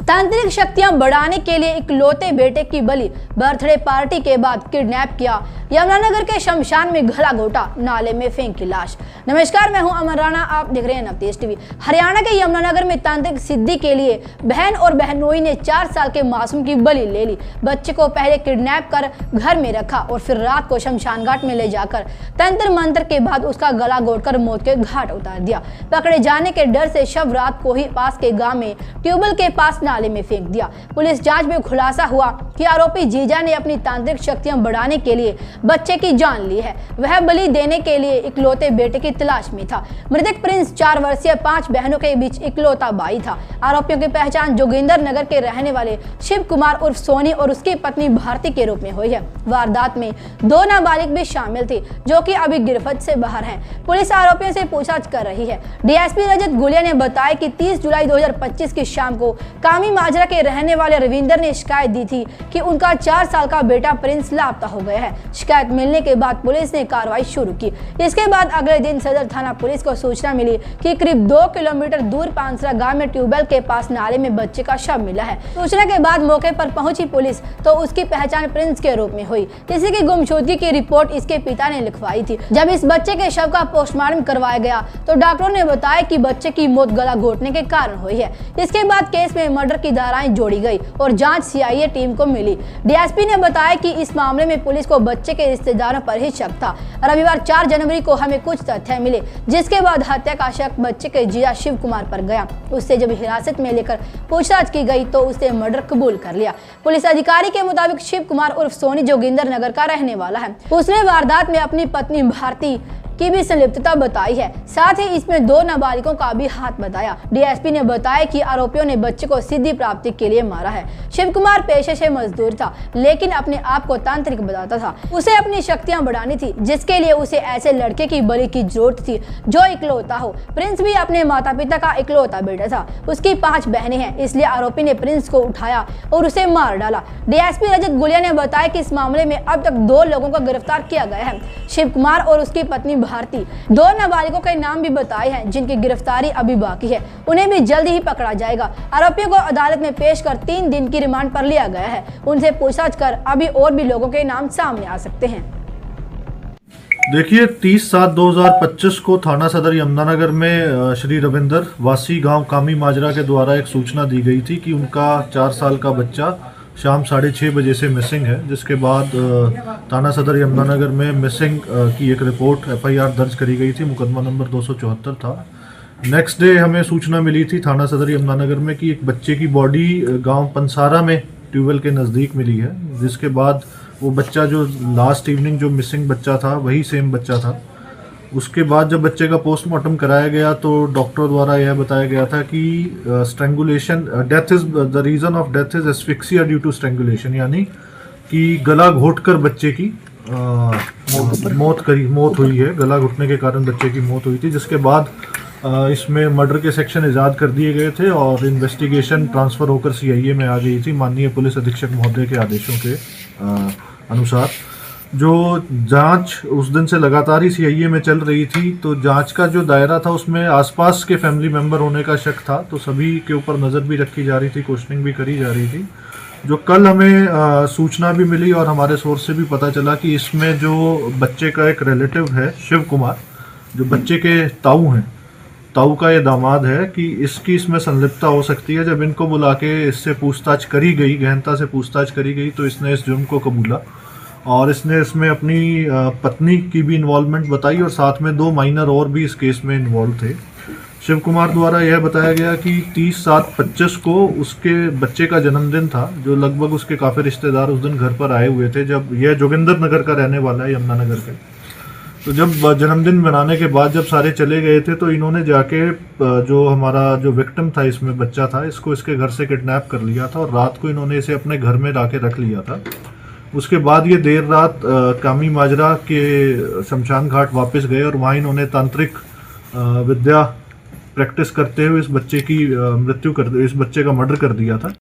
तांत्रिक शक्तियां बढ़ाने के लिए इकलौते बेटे की बलि, बर्थडे पार्टी के बाद किडनैप किया, यमुनानगर के शमशान में गला घोटा, नाले में फेंकी लाश। नमस्कार, मैं हूं अमर राणा, आप देख रहे हैं नवतेज टीवी। हरियाणा के यमुनानगर में तांत्रिक सिद्धि के लिए बहन और बहनोई ने 4 साल के मासूम की बलि ले ली। बच्चे को पहले किडनैप कर घर में रखा और फिर रात को शमशान घाट में ले जाकर तंत्र मंत्र के बाद उसका गला घोटकर मौत के घाट उतार दिया। पकड़े जाने के डर से शव रात को ही पास के गांव में ट्यूबवेल के पास नाले में फेंक दिया। पुलिस जांच में खुलासा हुआ कि आरोपी जीजा ने अपनी तांत्रिक शक्तियां बढ़ाने के लिए बच्चे की जान ली है। वह बलि देने के लिए इकलौते बेटे की तलाश में था। मृतक प्रिंस 4 वर्षीय 5 बहनों के बीच इकलौता भाई था। आरोपियों की पहचान जोगिंदर नगर के रहने वाले शिव कुमार उर्फ सोनी और उसकी पत्नी भारती के रूप में हुई है। वारदात में 2 नाबालिग भी शामिल थे, जो कि अभी गिरफ्त से बाहर हैं। पुलिस आरोपियों से पूछताछ कर रही है। डीएसपी रजत गुलिया ने बताया कि 30 जुलाई 2025 की शाम को कामी माजरा के रहने वाले रविंदर ने शिकायत दी थी कि उनका 4 साल का बेटा प्रिंस लापता हो गया है। शिकायत मिलने के बाद पुलिस ने कार्रवाई शुरू की। इसके बाद अगले दिन सदर थाना पुलिस को सूचना मिली कि करीब 2 किलोमीटर दूर पांसरा गांव में ट्यूबवेल के पास नाले में बच्चे का शव मिला है। सूचना के बाद मौके पर पहुंची पुलिस तो उसकी पहचान प्रिंस के रूप में हुई। इसी की गुमशुदगी की रिपोर्ट इसके पिता ने लिखवाई थी। जब इस बच्चे के शव का पोस्टमार्टम करवाया गया तो डॉक्टरों ने बताया कि बच्चे की मौत गला घोटने के कारण हुई है। इसके बाद केस में मर्डर की धाराएं जोड़ी गई और जांच सीआईए टीम को मिली। डीएसपी ने बताया कि इस मामले में पुलिस को बच्चे के रिश्तेदारों पर ही शक था। रविवार 4 जनवरी को हमें कुछ तथ्य मिले, जिसके बाद हत्या का शक बच्चे के जीजा शिव कुमार पर गया। उससे जब हिरासत में लेकर पूछताछ की गई तो उसने मर्डर कबूल कर लिया। पुलिस अधिकारी के मुताबिक शिव कुमार उर्फ सोनी जोगिंदर नगर का रहने वाला है। उसने वारदात में अपनी पत्नी भारती की भी संलिप्तता बताई है। साथ ही इसमें 2 नाबालिगों का भी हाथ बताया। डीएसपी ने बताया कि आरोपियों ने बच्चे को सिद्धि प्राप्ति के लिए मारा है। शिव कुमार पेशे से मजदूर था, लेकिन अपने आप को तांत्रिक बताता था। उसे अपनी शक्तियां बढ़ानी थी, जिसके लिए उसे ऐसे लड़के की बलि की जरूरत थी जो इकलौता हो। प्रिंस भी अपने माता पिता का इकलौता बेटा था। उसकी 5 बहनें हैं, इसलिए आरोपी ने प्रिंस को उठाया और उसे मार डाला। डीएसपी रजत गुलिया ने बताया कि इस मामले में अब तक 2 लोगों को गिरफ्तार किया गया है, शिव कुमार और उसकी पत्नी भारती। 2 नाबालिगों के नाम भी बताए हैं, जिनकी गिरफ्तारी अभी बाकी है। उन्हें भी जल्द ही पकड़ा जाएगा। आरोपियों को अदालत में पेश कर 3 दिन की रिमांड पर लिया गया है। उनसे पूछताछ कर अभी और भी लोगों के नाम सामने आ सकते हैं। देखिए, 30/7/2025 को थाना सदर यमुनानगर में श्री रविंदर वासी गांव कामी माजरा के द्वारा एक सूचना दी गई थी कि उनका 4 साल का बच्चा शाम 6:30 बजे से मिसिंग है। जिसके बाद थाना सदर यमुनानगर में मिसिंग की एक रिपोर्ट FIR दर्ज करी गई थी। मुकदमा नंबर 274 था। नेक्स्ट डे हमें सूचना मिली थी थाना सदर यमुनानगर में कि एक बच्चे की बॉडी गांव पंसारा में ट्यूबवेल के नज़दीक मिली है। जिसके बाद वो बच्चा जो लास्ट इवनिंग जो मिसिंग बच्चा था वही सेम बच्चा था। उसके बाद जब बच्चे का पोस्टमार्टम कराया गया तो डॉक्टर द्वारा यह बताया गया था कि strangulation death is the reason of death is asphyxia due to strangulation, यानी कि गला घोटकर बच्चे की मौत हुई है। गला घुटने के कारण बच्चे की मौत हुई थी। जिसके बाद इसमें मर्डर के सेक्शन इजाद कर दिए गए थे और इन्वेस्टिगेशन ट्रांसफ़र होकर सीआईए में आ गई थी माननीय पुलिस अधीक्षक महोदय के आदेशों के अनुसार। जो जांच उस दिन से लगातार ही सीआईए में चल रही थी, तो जांच का जो दायरा था उसमें आसपास के फैमिली मेंबर होने का शक था, तो सभी के ऊपर नज़र भी रखी जा रही थी, क्वेश्चनिंग भी करी जा रही थी। जो कल हमें सूचना भी मिली और हमारे सोर्स से भी पता चला कि इसमें जो बच्चे का एक रिलेटिव है शिव कुमार, जो बच्चे के ताऊ हैं, ताऊ का ये दामाद है, कि इसकी इसमें संलिप्तता हो सकती है। जब इनको बुला के इससे पूछताछ करी गई, गहनता से पूछताछ करी गई, तो इसने इस जुर्म को कबूला और इसने इसमें अपनी पत्नी की भी इन्वॉल्वमेंट बताई और साथ में 2 माइनर और भी इस केस में इन्वॉल्व थे। शिव कुमार द्वारा यह बताया गया कि 30/7/25 को उसके बच्चे का जन्मदिन था, जो लगभग उसके काफ़ी रिश्तेदार उस दिन घर पर आए हुए थे। जब यह जोगिंदर नगर का रहने वाला है, यमुनानगर के, तो जब जन्मदिन मनाने के बाद जब सारे चले गए थे तो इन्होंने जाके जो हमारा जो विक्टिम था, इसमें बच्चा था, इसको इसके घर से किडनैप कर लिया था और रात को इन्होंने इसे अपने घर में लाके रख लिया था। उसके बाद ये देर रात कामी माजरा के शमशान घाट वापस गए और वहाँ इन्होंने तांत्रिक विद्या प्रैक्टिस करते हुए इस बच्चे का मर्डर कर दिया था।